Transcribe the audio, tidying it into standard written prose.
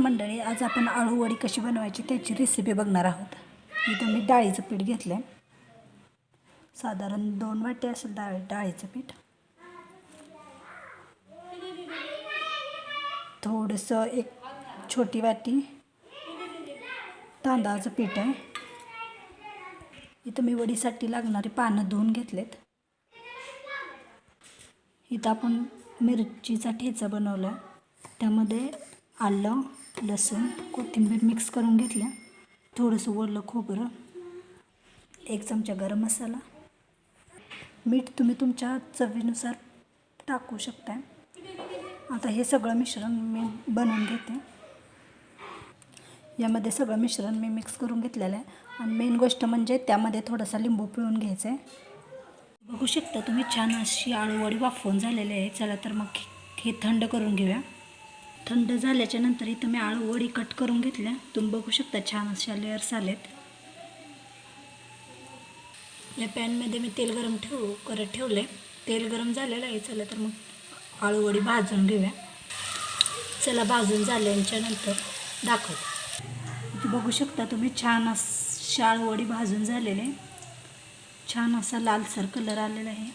मंडळी, आज आपण आळूवडी कशी बनवायची त्याची रेसिपी बघणार आहोत। इथं मी डाळीचं पीठ घेतलं, साधारण 2 वाटी असेल डाळीचं पीठ। थोडंसं एक छोटी वाटी तांदळाचं पीठ आहे। इथं मी वडीसाठी लागणारे पानं धुवून घेतलेत। इथं आपण मिरचीचा ठेचा बनवला, त्यामध्ये आलं, लसूण, कोथिंबीर मिक्स करून घेतल्या, थोडंसं ओलं खोबरं, 1 चमचा गरम मसाला, मीठ तुम्ही तुमच्या चवीनुसार टाकू शकता। आता हे सगळं मिश्रण मी बनवून घेते। यामध्ये सगळं मिश्रण मी मिक्स करून घेतलेलं आहे आणि मेन गोष्ट म्हणजे त्यामध्ये थोडासा लिंबू पिळून घ्यायचं आहे। बघू शकता तुम्ही, छान अशी आळूवडी वाफवून झालेली आहे। चला तर मग हे थंड करून घेऊया। थंड झाल्याच्या नंतर इथं मी आळूवडी कट करून घेतल्या। तुम्ही बघू शकता छान अशा लेयर्स आलेत। या पॅनमध्ये मी तेल गरम करत ठेवले, तेल गरम झालेलं आहे। चला तर मग आळूवडी भाजून घेऊया। चला भाजून झाल्याच्या नंतर दाखवते। इथे बघू शकता तुम्ही, छान अशी आळूवडी भाजून झालेले, छान असा लालसर कलर आलेला आहे।